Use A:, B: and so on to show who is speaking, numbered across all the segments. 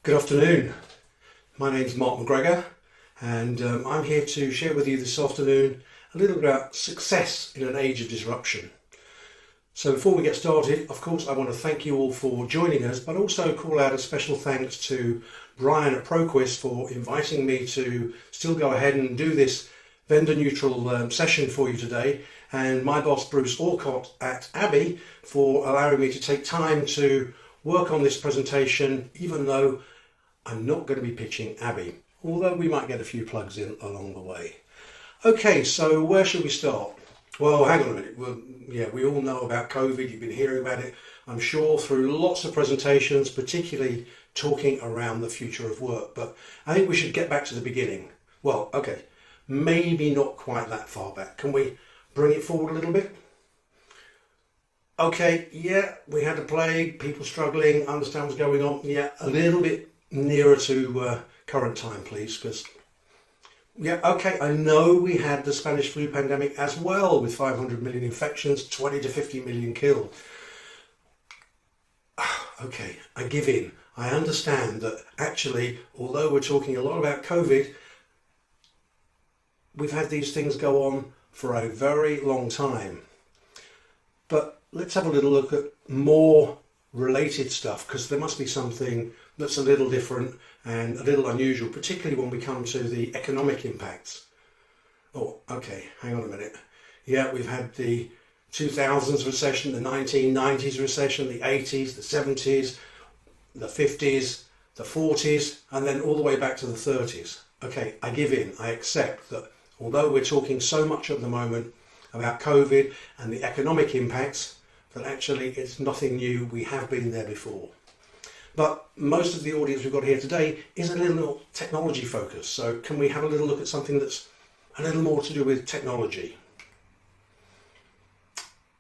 A: Good afternoon. My name's Mark McGregor and I'm here to share with you this afternoon a little bit about success in an age of disruption. So before we get started, of course, I want to thank you all for joining us, but also call out a special thanks to Brian at Proqis for inviting me to still go ahead and do this vendor neutral session for you today, and my boss Bruce Orcott at Abbey for allowing me to take time to work on this presentation, even though I'm not going to be pitching Abbey, although we might get a few plugs in along the way. Okay, so where should we start? Well, hang on a minute. Well, yeah, we all know about COVID. You've been hearing about it, I'm sure, through lots of presentations, particularly talking around the future of work. But I think we should get back to the beginning. Well, okay, maybe not quite that far back. Can we bring it forward a little bit? Okay, yeah, we had a plague, people struggling, understand what's going on. Yeah, a little bit nearer to current time, please, because yeah, okay, I know we had the Spanish flu pandemic as well, with 500 million infections, 20 to 50 million killed. Okay, I give in. I understand that actually, although we're talking a lot about COVID, we've had these things go on for a very long time. But let's have a little look at more related stuff, because there must be something that's a little different and a little unusual, particularly when we come to the economic impacts. Oh, okay, hang on a minute. Yeah, we've had the 2000s recession, the 1990s recession, the 80s, the 70s, the 50s, the 40s, and then all the way back to the 30s. Okay, I give in. I accept that although we're talking so much at the moment about COVID and the economic impacts, that actually it's nothing new. We have been there before. But most of the audience we've got here today is a little more technology focused. So can we have a little look at something that's a little more to do with technology?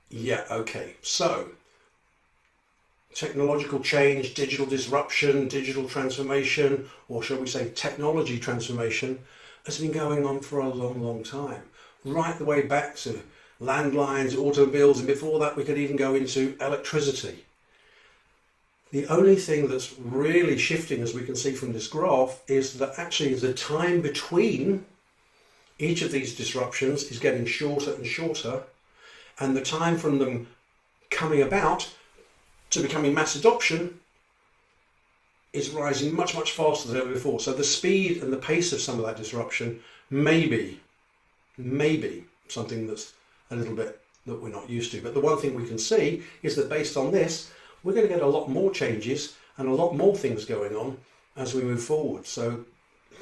A: Yeah, okay. So technological change, digital disruption, digital transformation, or shall we say technology transformation, has been going on for a long, long time. Right the way back to landlines, automobiles, and before that we could even go into electricity. The only thing that's really shifting, as we can see from this graph, is that actually the time between each of these disruptions is getting shorter and shorter, and the time from them coming about to becoming mass adoption is rising much, much faster than ever before. So the speed and the pace of some of that disruption may be something that's a little bit that we're not used to. But the one thing we can see is that based on this, we're going to get a lot more changes and a lot more things going on as we move forward. So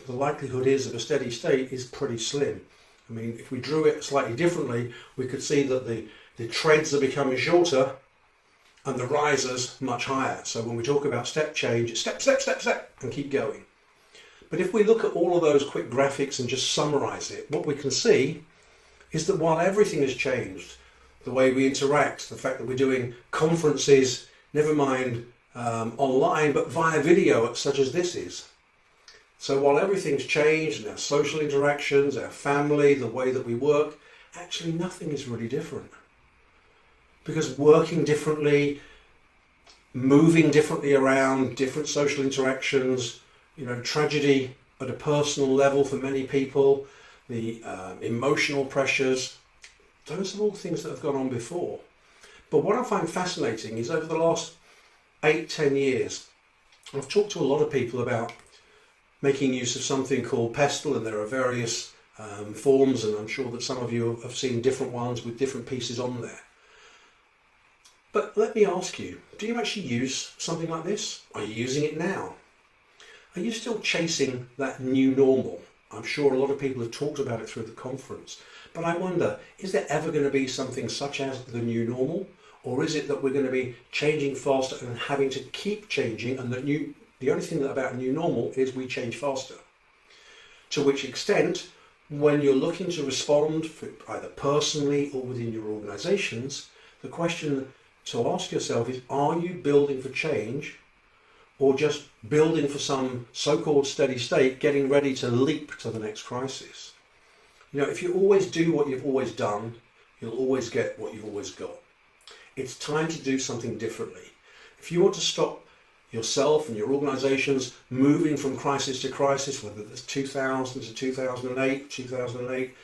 A: the likelihood is of a steady state is pretty slim. I mean, if we drew it slightly differently, we could see that the treads are becoming shorter and the risers much higher. So when we talk about step change, it's step, step, step, step, and keep going. But if we look at all of those quick graphics and just summarize it, what we can see is that while everything has changed, the way we interact, the fact that we're doing conferences, never mind online, but via video such as this is. So while everything's changed and our social interactions, our family, the way that we work, actually nothing is really different. Because working differently, moving differently around, different social interactions, tragedy at a personal level for many people, the emotional pressures, those are all things that have gone on before. But what I find fascinating is over the last 8-10 years, I've talked to a lot of people about making use of something called Pestle, and there are various forms, and I'm sure that some of you have seen different ones with different pieces on there. But let me ask you, do you actually use something like this? Are you using it now? Are you still chasing that new normal? I'm sure a lot of people have talked about it through the conference, but I wonder, is there ever going to be something such as the new normal? Or is it that we're going to be changing faster and having to keep changing, and the only thing about new normal is we change faster? To which extent, when you're looking to respond either personally or within your organizations, the question to ask yourself is, are you building for change or just building for some so-called steady state, getting ready to leap to the next crisis? If you always do what you've always done, you'll always get what you've always got. It's time to do something differently. If you want to stop yourself and your organisations moving from crisis to crisis, whether it's 2000 to 2008, 2008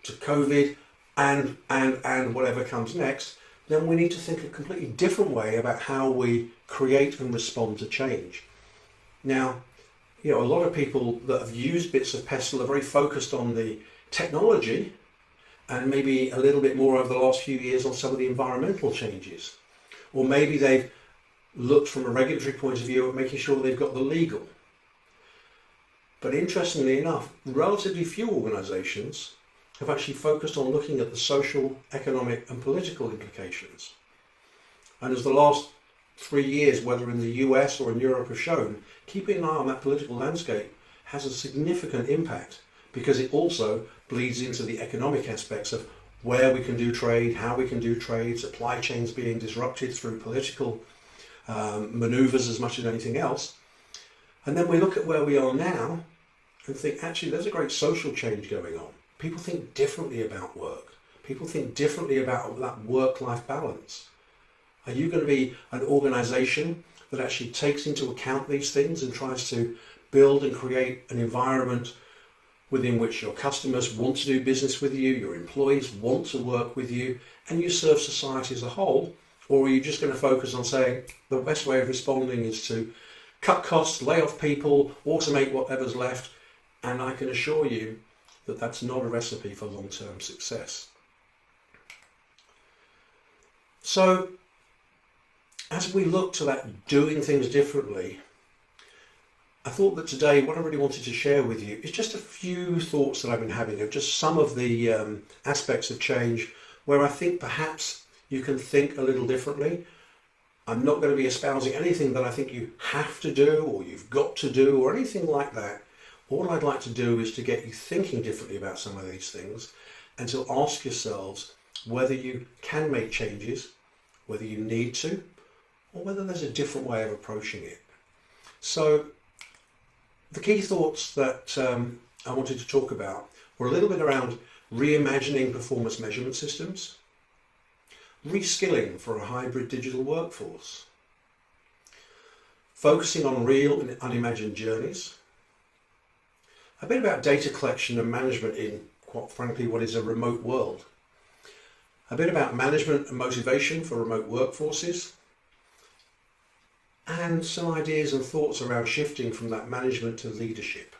A: to COVID, and whatever comes next, then we need to think a completely different way about how we create and respond to change. Now, a lot of people that have used bits of Pestle are very focused on the technology and maybe a little bit more over the last few years on some of the environmental changes. Or maybe they've looked from a regulatory point of view at making sure they've got the legal. But interestingly enough, relatively few organisations have actually focused on looking at the social, economic and political implications. And as the last 3 years, whether in the US or in Europe, have shown, keeping an eye on that political landscape has a significant impact, because it also bleeds into the economic aspects of where we can do trade, how we can do trade, supply chains being disrupted through political manoeuvres as much as anything else. And then we look at where we are now and think, actually, there's a great social change going on. People think differently about work. People think differently about that work-life balance. Are you going to be an organisation that actually takes into account these things and tries to build and create an environment within which your customers want to do business with you, your employees want to work with you, and you serve society as a whole? Or are you just going to focus on saying the best way of responding is to cut costs, lay off people, automate whatever's left? And I can assure you that that's not a recipe for long-term success. So, as we look to that doing things differently, I thought that today what I really wanted to share with you is just a few thoughts that I've been having of just some of the aspects of change where I think perhaps you can think a little differently. I'm not going to be espousing anything that I think you have to do or you've got to do or anything like that. All I'd like to do is to get you thinking differently about some of these things and to ask yourselves whether you can make changes, whether you need to, or whether there's a different way of approaching it. So the key thoughts that I wanted to talk about were a little bit around reimagining performance measurement systems, reskilling for a hybrid digital workforce, focusing on real and unimagined journeys, a bit about data collection and management in, quite frankly, what is a remote world, a bit about management and motivation for remote workforces, and some ideas and thoughts around shifting from that management to leadership.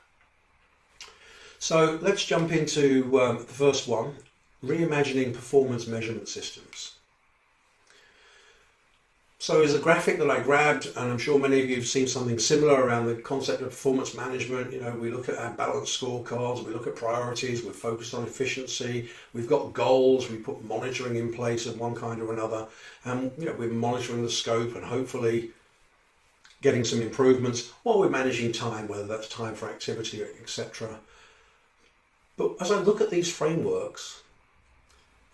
A: So let's jump into the first one, reimagining performance measurement systems. So there's a graphic that I grabbed, and I'm sure many of you have seen something similar around the concept of performance management. We look at our balanced scorecards, we look at priorities, we're focused on efficiency, we've got goals, we put monitoring in place of one kind or another, and we're monitoring the scope and hopefully getting some improvements while we're managing time, whether that's time for activity, etc. But as I look at these frameworks,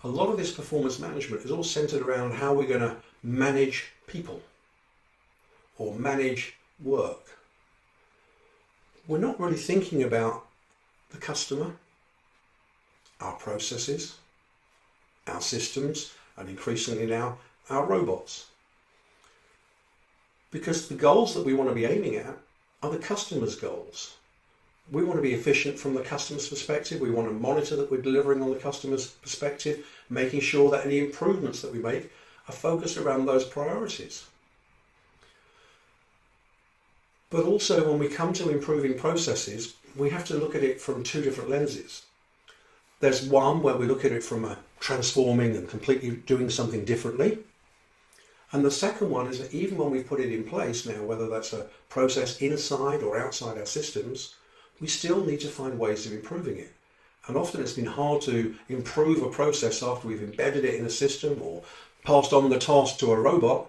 A: a lot of this performance management is all centered around how we're going to manage people or manage work. We're not really thinking about the customer, our processes, our systems, and increasingly now our robots. Because the goals that we want to be aiming at are the customer's goals. We want to be efficient from the customer's perspective. We want to monitor that we're delivering on the customer's perspective, making sure that any improvements that we make are focused around those priorities. But also when we come to improving processes, we have to look at it from two different lenses. There's one where we look at it from a transforming and completely doing something differently. And the second one is that even when we put it in place now, whether that's a process inside or outside our systems, we still need to find ways of improving it. And often it's been hard to improve a process after we've embedded it in a system or passed on the task to a robot,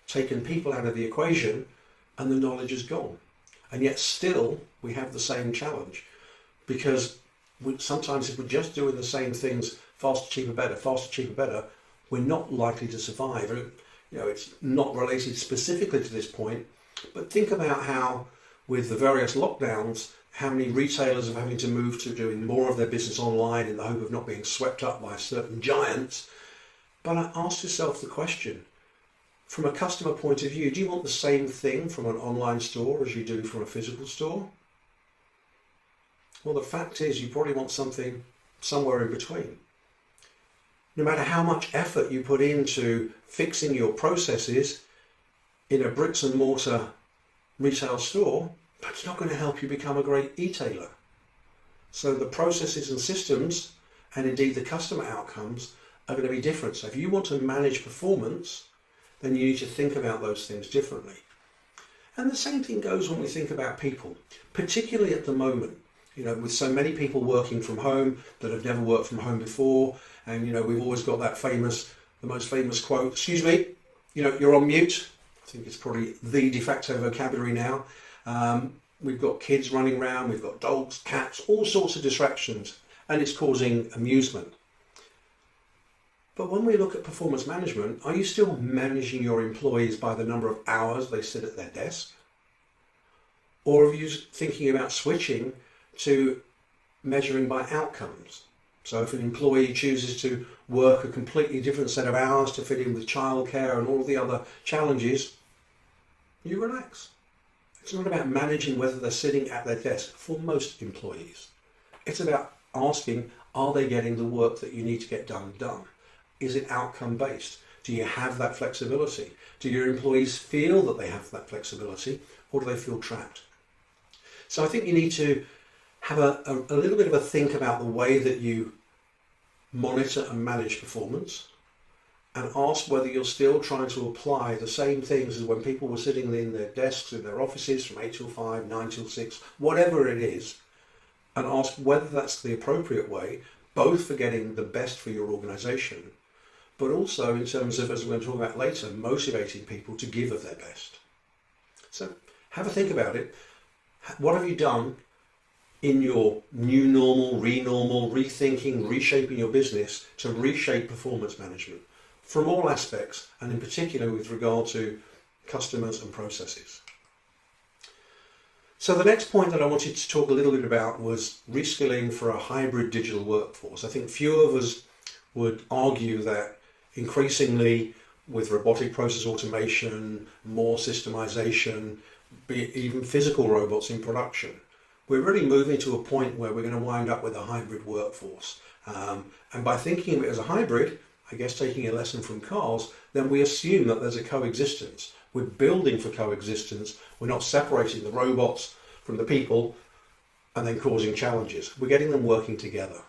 A: taken people out of the equation, and the knowledge is gone. And yet still we have the same challenge, because sometimes if we're just doing the same things faster, cheaper, better, we're not likely to survive. It's not related specifically to this point, but think about how with the various lockdowns, how many retailers are having to move to doing more of their business online in the hope of not being swept up by certain giants. But I ask yourself the question, From a customer point of view, do you want the same thing from an online store as you do from a physical store? Well, the fact is you probably want something somewhere in between. No matter how much effort you put into fixing your processes in a bricks and mortar retail store, that's not going to help you become a great e-tailer. So the processes and systems, and indeed the customer outcomes, are going to be different. So if you want to manage performance, then you need to think about those things differently. And the same thing goes when we think about people, particularly at the moment. You know, with so many people working from home that have never worked from home before, and you know, we've always got that the most famous quote, excuse me, you know, you're on mute. I think it's probably the de facto vocabulary now. We've got kids running around, we've got dogs, cats, all sorts of distractions, and it's causing amusement. But when we look at performance management, are you still managing your employees by the number of hours they sit at their desk? Or are you thinking about switching to measuring by outcomes? So if an employee chooses to work a completely different set of hours to fit in with childcare and all the other challenges, you relax. It's not about managing whether they're sitting at their desk for most employees. It's about asking, are they getting the work that you need to get done? Is it outcome based? Do you have that flexibility? Do your employees feel that they have that flexibility, or do they feel trapped? So I think you need to have a little bit of a think about the way that you monitor and manage performance, and ask whether you're still trying to apply the same things as when people were sitting in their desks, in their offices from 8 till 5, 9 till 6, whatever it is, and ask whether that's the appropriate way, both for getting the best for your organisation, but also in terms of, as we're going to talk about later, motivating people to give of their best. So have a think about it. What have you done in your new normal, rethinking, reshaping your business to reshape performance management from all aspects, and in particular with regard to customers and processes? So the next point that I wanted to talk a little bit about was reskilling for a hybrid digital workforce. I think few of us would argue that increasingly with robotic process automation, more systemization, be it even physical robots in production, we're really moving to a point where we're going to wind up with a hybrid workforce. And by thinking of it as a hybrid, I guess taking a lesson from cars, then we assume that there's a coexistence. We're building for coexistence. We're not separating the robots from the people and then causing challenges. We're getting them working together.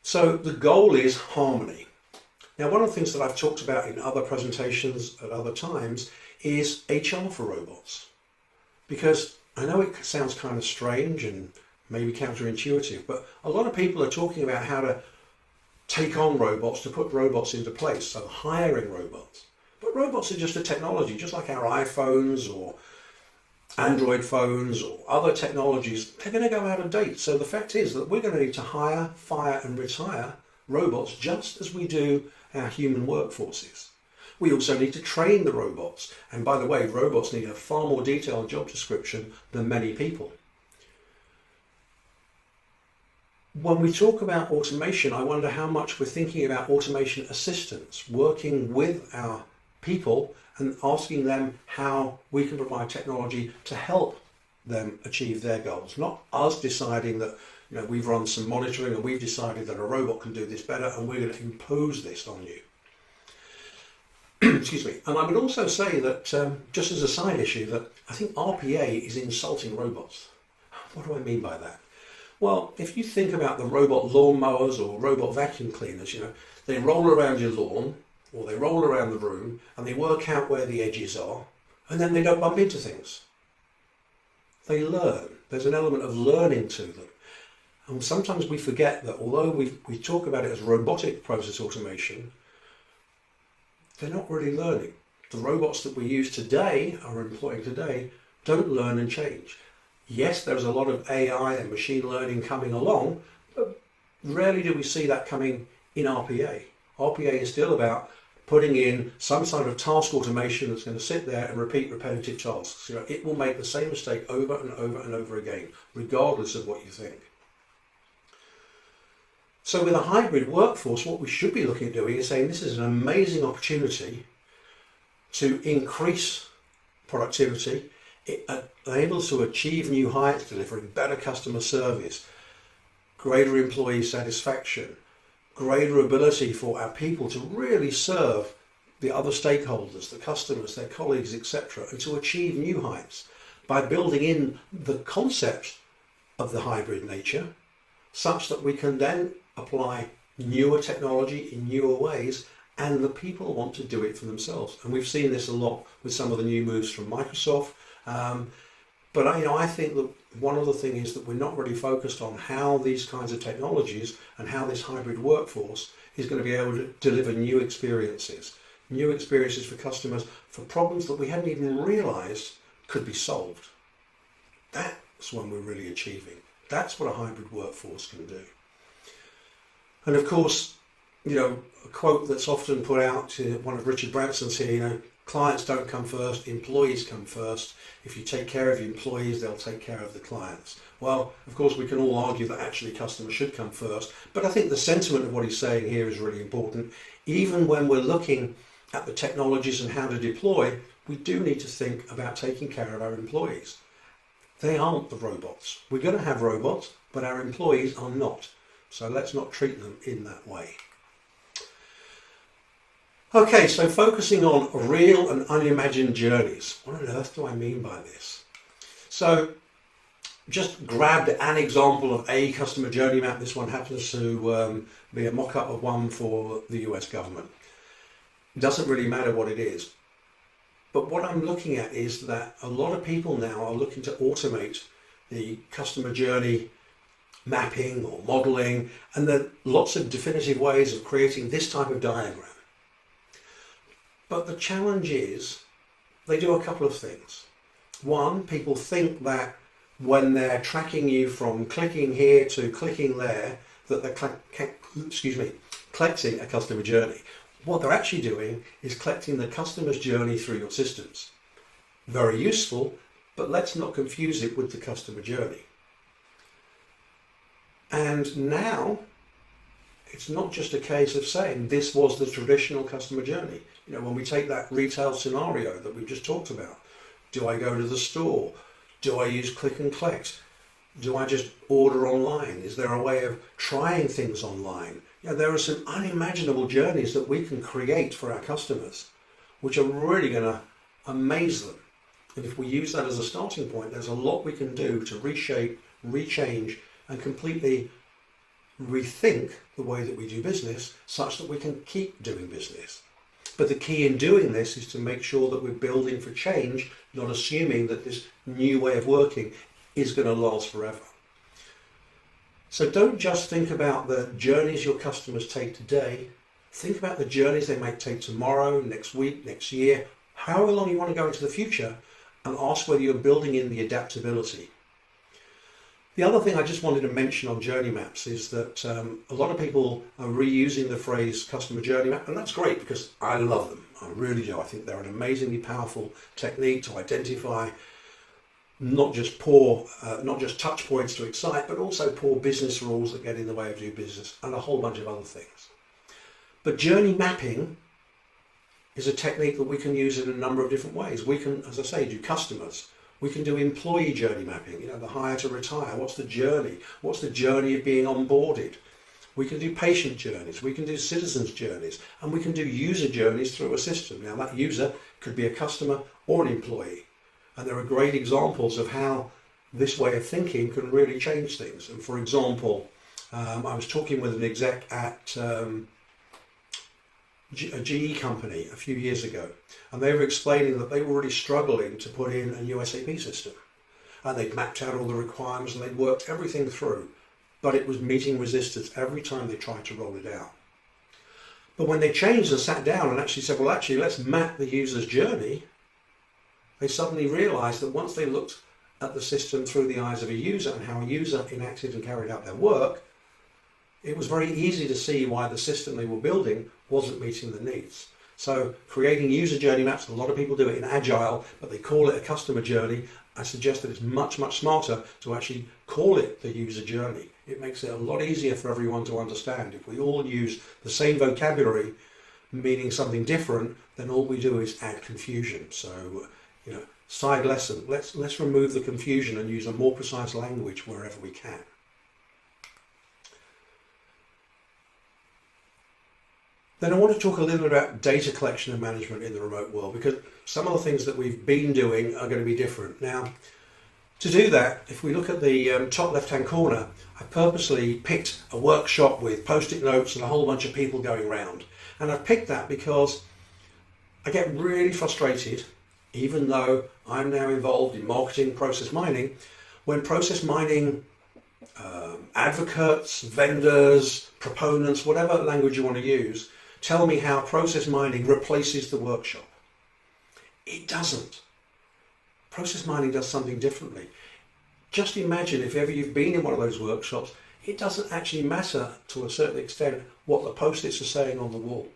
A: So the goal is harmony. Now, one of the things that I've talked about in other presentations at other times is HR for robots. Because I know it sounds kind of strange and maybe counterintuitive, but a lot of people are talking about how to take on robots, to put robots into place, so hiring robots. But robots are just a technology, just like our iPhones or Android phones or other technologies. They're going to go out of date. So the fact is that we're going to need to hire, fire and retire robots just as we do our human workforces. We also need to train the robots. And by the way, robots need a far more detailed job description than many people. When we talk about automation, I wonder how much we're thinking about automation assistants, working with our people and asking them how we can provide technology to help them achieve their goals. Not us deciding that, you know, we've run some monitoring and we've decided that a robot can do this better and we're going to impose this on you. Excuse me. And I would also say that, just as a side issue, that I think RPA is insulting robots. What do I mean by that? Well, if you think about the robot lawnmowers or robot vacuum cleaners, you know, they roll around your lawn or they roll around the room and they work out where the edges are, and then they don't bump into things. They learn. There's an element of learning to them. And sometimes we forget that although we talk about it as robotic process automation, they're not really learning. The robots that we use today, are employing today, don't learn and change. Yes, there's a lot of AI and machine learning coming along, but rarely do we see that coming in RPA. RPA is still about putting in some sort of task automation that's going to sit there and repeat repetitive tasks. You know, it will make the same mistake over and over and over again, regardless of what you think. So with a hybrid workforce, what we should be looking at doing is saying this is an amazing opportunity to increase productivity. It enables to achieve new heights, delivering better customer service, greater employee satisfaction, greater ability for our people to really serve the other stakeholders, the customers, their colleagues, etc., and to achieve new heights by building in the concept of the hybrid nature such that we can then apply newer technology in newer ways, and the people want to do it for themselves. And we've seen this a lot with some of the new moves from Microsoft. But I think that one of the things is that we're not really focused on how these kinds of technologies and how this hybrid workforce is going to be able to deliver new experiences for customers for problems that we hadn't even realised could be solved. That's when we're really achieving. That's what a hybrid workforce can do. And of course, a quote that's often put out to one of Richard Branson's here, clients don't come first, employees come first. If you take care of your employees, they'll take care of the clients. Well, of course, we can all argue that actually customers should come first, but I think the sentiment of what he's saying here is really important. Even when we're looking at the technologies and how to deploy, we do need to think about taking care of our employees. They aren't the robots. We're going to have robots, but our employees are not. So let's not treat them in that way. Okay, so focusing on real and unimagined journeys. What on earth do I mean by this? So just grabbed an example of a customer journey map. This one happens to be a mock-up of one for the US government. It doesn't really matter what it is. But what I'm looking at is that a lot of people now are looking to automate the customer journey mapping or modeling, and there are lots of definitive ways of creating this type of diagram. But the challenge is they do a couple of things. One, people think that when they're tracking you from clicking here to clicking there, that they're collecting a customer journey. What they're actually doing is collecting the customer's journey through your systems. Very useful, but let's not confuse it with the customer journey. And now, it's not just a case of saying this was the traditional customer journey. When we take that retail scenario that we've just talked about, do I go to the store? Do I use click and collect? Do I just order online? Is there a way of trying things online? There are some unimaginable journeys that we can create for our customers, which are really going to amaze them. And if we use that as a starting point, there's a lot we can do to reshape, rechange, and completely rethink the way that we do business such that we can keep doing business. But the key in doing this is to make sure that we're building for change, not assuming that this new way of working is going to last forever. So don't just think about the journeys your customers take today. Think about the journeys they might take tomorrow, next week, next year, however long you want to go into the future, and ask whether you're building in the adaptability. The other thing I just wanted to mention on journey maps is that a lot of people are reusing the phrase customer journey map, and that's great because I love them. I really do. I think they're an amazingly powerful technique to identify not just touch points to excite, but also poor business rules that get in the way of doing business, and a whole bunch of other things. But journey mapping is a technique that we can use in a number of different ways. We can, as I say, do customers. We can do employee journey mapping, the hire to retire. What's the journey? What's the journey of being onboarded? We can do patient journeys. We can do citizens journeys, and we can do user journeys through a system. Now that user could be a customer or an employee. And there are great examples of how this way of thinking can really change things. And for example, I was talking with an exec at a GE company a few years ago, and they were explaining that they were really struggling to put in a new SAP system. And they'd mapped out all the requirements and they'd worked everything through, but it was meeting resistance every time they tried to roll it out. But when they changed and sat down and actually said, well, actually, let's map the user's journey, they suddenly realized that once they looked at the system through the eyes of a user and how a user enacted and carried out their work, it was very easy to see why the system they were building wasn't meeting the needs. So creating user journey maps, a lot of people do it in Agile, but they call it a customer journey. I suggest that it's much, much smarter to actually call it the user journey. It makes it a lot easier for everyone to understand. If we all use the same vocabulary, meaning something different, then all we do is add confusion. So, side lesson, let's remove the confusion and use a more precise language wherever we can. Then I want to talk a little bit about data collection and management in the remote world, because some of the things that we've been doing are going to be different. Now, to do that, if we look at the top left-hand corner, I purposely picked a workshop with post-it notes and a whole bunch of people going around. And I've picked that because I get really frustrated, even though I'm now involved in marketing process mining, when process mining advocates, vendors, proponents, whatever language you want to use, tell me how process mining replaces the workshop. It doesn't. Process mining does something differently. Just imagine if ever you've been in one of those workshops, it doesn't actually matter to a certain extent what the post-its are saying on the wall.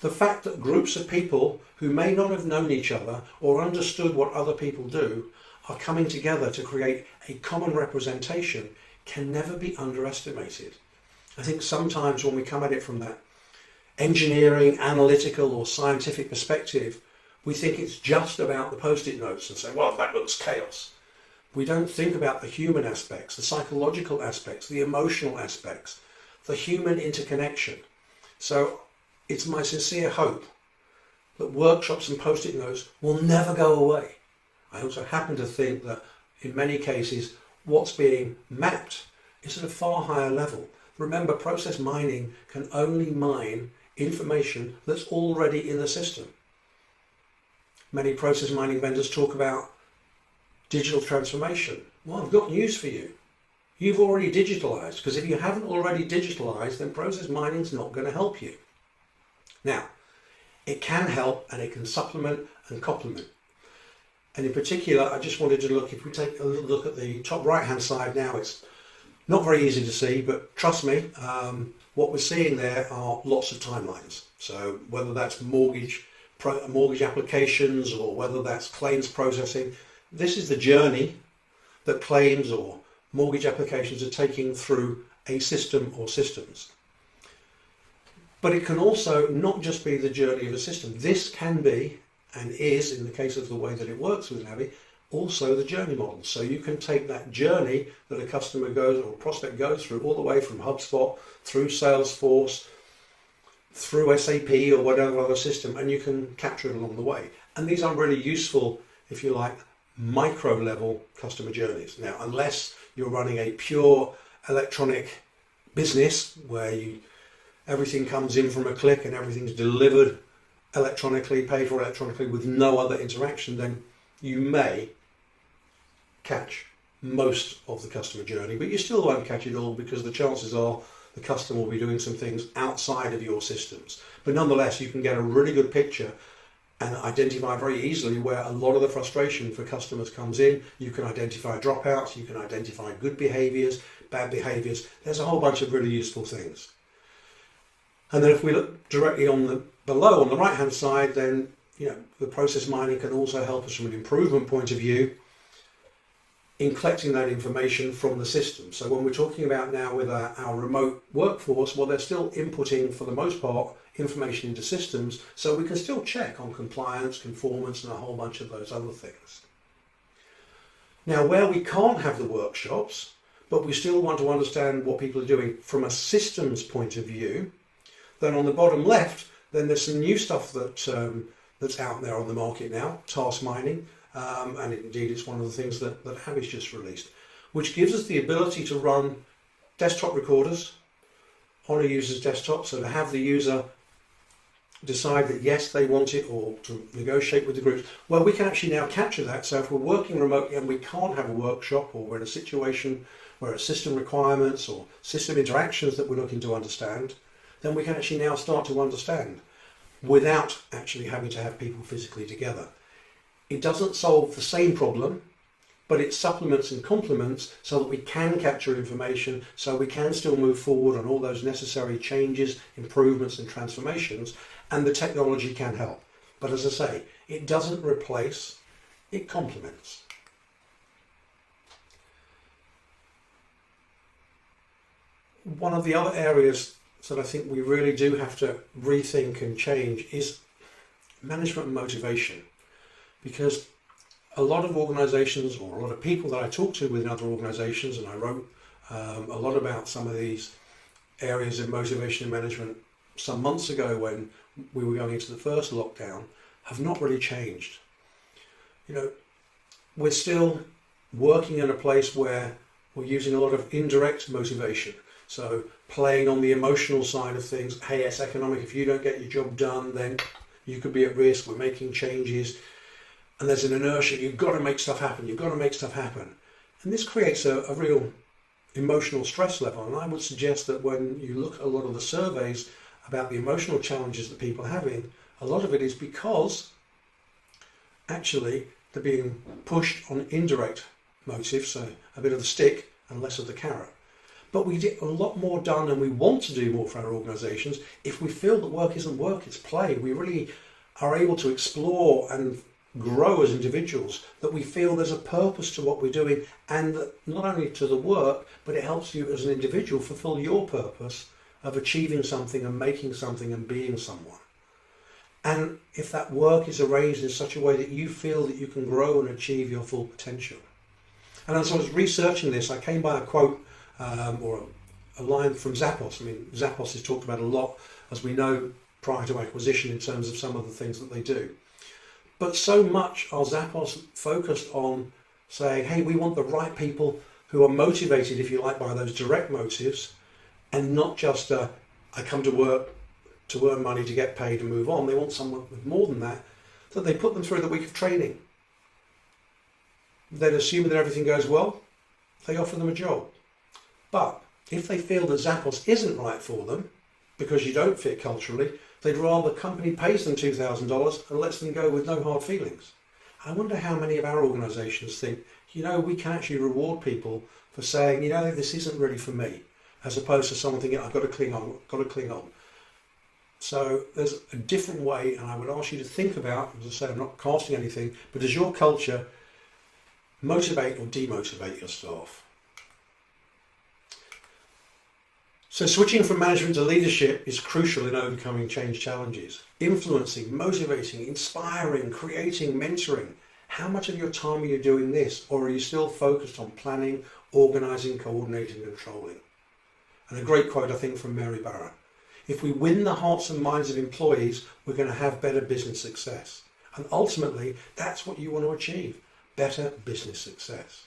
A: The fact that groups of people who may not have known each other or understood what other people do are coming together to create a common representation can never be underestimated. I think sometimes when we come at it from that engineering, analytical or scientific perspective, we think it's just about the post-it notes and say, well, that looks chaos. We don't think about the human aspects, the psychological aspects, the emotional aspects, the human interconnection. So it's my sincere hope that workshops and post-it notes will never go away. I also happen to think that in many cases, what's being mapped is at a far higher level. Remember, process mining can only mine information that's already in the system. Many process mining vendors talk about digital transformation. Well, I've got news for you. You've already digitalized, because if you haven't already digitalized, then process mining is not going to help you. Now, it can help and it can supplement and complement. And in particular, I just wanted to look, if we take a little look at the top right-hand side now, it's not very easy to see, but trust me, what we're seeing there are lots of timelines. So whether that's mortgage applications or whether that's claims processing, this is the journey that claims or mortgage applications are taking through a system or systems. But it can also not just be the journey of a system. This can be, and is, in the case of the way that it works with Navi, also the journey model. So you can take that journey that a customer goes or prospect goes through all the way from HubSpot, through Salesforce, through SAP or whatever other system, and you can capture it along the way. And these are really useful, if you like, micro level customer journeys. Now, unless you're running a pure electronic business where everything comes in from a click and everything's delivered electronically, paid for electronically with no other interaction, then you may catch most of the customer journey, but you still won't catch it all because the chances are the customer will be doing some things outside of your systems. But nonetheless, you can get a really good picture and identify very easily where a lot of the frustration for customers comes in. You can identify dropouts, you can identify good behaviors, bad behaviors. There's a whole bunch of really useful things. And then if we look directly below on the right hand side, then the process mining can also help us from an improvement point of view in collecting that information from the system. So when we're talking about now with our remote workforce, well, they're still inputting, for the most part, information into systems, so we can still check on compliance, conformance, and a whole bunch of those other things. Now, where we can't have the workshops, but we still want to understand what people are doing from a systems point of view, then on the bottom left, then there's some new stuff that's out there on the market now, task mining, and indeed it's one of the things that Javi's just released, which gives us the ability to run desktop recorders on a user's desktop, so to have the user decide that yes, they want it, or to negotiate with the groups. Well, we can actually now capture that, so if we're working remotely and we can't have a workshop, or we're in a situation where it's system requirements or system interactions that we're looking to understand, then we can actually now start to understand without actually having to have people physically together. It doesn't solve the same problem, but it supplements and complements so that we can capture information, so we can still move forward on all those necessary changes, improvements and transformations, and the technology can help. But as I say, it doesn't replace, it complements. One of the other areas that I think we really do have to rethink and change is management and motivation, because a lot of organisations, or a lot of people that I talk to within other organisations, and I wrote a lot about some of these areas of motivation and management some months ago when we were going into the first lockdown, have not really changed. You know, we're still working in a place where we're using a lot of indirect motivation. So playing on the emotional side of things. Hey, it's economic. If you don't get your job done, then you could be at risk. We're making changes. And there's an inertia. You've got to make stuff happen. You've got to make stuff happen. And this creates a real emotional stress level. And I would suggest that when you look at a lot of the surveys about the emotional challenges that people are having, a lot of it is because actually they're being pushed on indirect motives, so a bit of the stick and less of the carrot. But we get a lot more done, and we want to do more for our organisations if we feel that work isn't work, it's play. We really are able to explore and grow as individuals, that we feel there's a purpose to what we're doing, and that not only to the work, but it helps you as an individual fulfil your purpose of achieving something and making something and being someone. And if that work is arranged in such a way that you feel that you can grow and achieve your full potential. And as I was researching this, I came by a quote or a line from Zappos. I mean, Zappos is talked about a lot, as we know, prior to acquisition in terms of some of the things that they do. But so much are Zappos focused on saying, hey, we want the right people who are motivated, if you like, by those direct motives, and not just I come to work to earn money, to get paid and move on. They want someone with more than that, that they put them through the week of training. Then, assuming that everything goes well, they offer them a job. But if they feel that Zappos isn't right for them, because you don't fit culturally, they'd rather the company pays them $2,000 and lets them go with no hard feelings. I wonder how many of our organisations think, you know, we can actually reward people for saying, you know, this isn't really for me, as opposed to someone thinking, I've got to cling on, got to cling on. So there's a different way, and I would ask you to think about, as I say, I'm not casting anything, but does your culture motivate or demotivate your staff? So switching from management to leadership is crucial in overcoming change challenges. Influencing, motivating, inspiring, creating, mentoring. How much of your time are you doing this? Or are you still focused on planning, organising, coordinating, and controlling? And a great quote, I think, from Mary Barra. If we win the hearts and minds of employees, we're going to have better business success. And ultimately, that's what you want to achieve, better business success.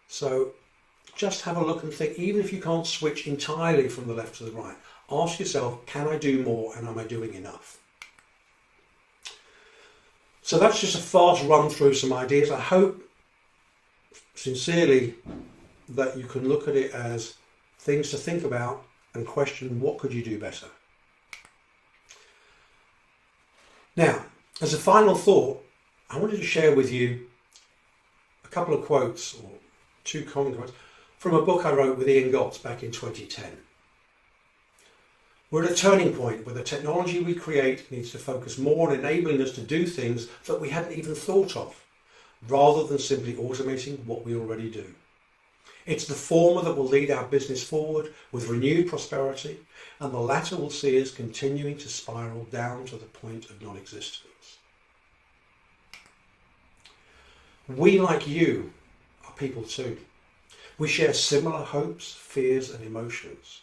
A: So just have a look and think, even if you can't switch entirely from the left to the right, ask yourself, can I do more and am I doing enough? So that's just a fast run through some ideas. I hope sincerely that you can look at it as things to think about and question, what could you do better? Now, as a final thought, I wanted to share with you a couple of quotes, or two common quotes, from a book I wrote with Ian Gotts back in 2010. We're at a turning point where the technology we create needs to focus more on enabling us to do things that we hadn't even thought of, rather than simply automating what we already do. It's the former that will lead our business forward with renewed prosperity, and the latter will see us continuing to spiral down to the point of non-existence. We, like you, are people too. We share similar hopes, fears, and emotions.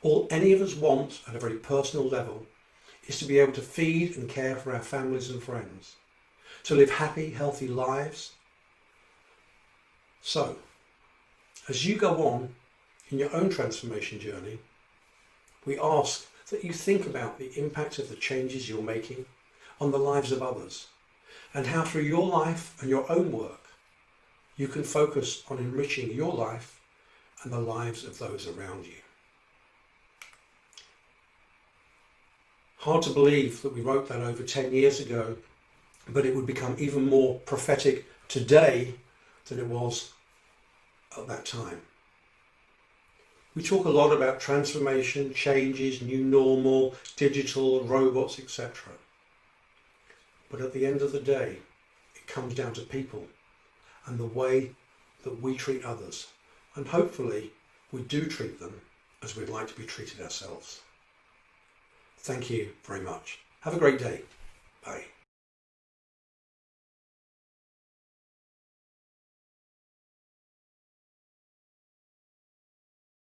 A: All any of us want, at a very personal level, is to be able to feed and care for our families and friends, to live happy, healthy lives. So, as you go on in your own transformation journey, we ask that you think about the impact of the changes you're making on the lives of others, and how through your life and your own work, you can focus on enriching your life and the lives of those around you. Hard to believe that we wrote that over 10 years ago, but it would become even more prophetic today than it was at that time. We talk a lot about transformation, changes, new normal, digital, robots, etc. But at the end of the day, it comes down to people and the way that we treat others. And hopefully we do treat them as we'd like to be treated ourselves. Thank you very much. Have a great day. Bye.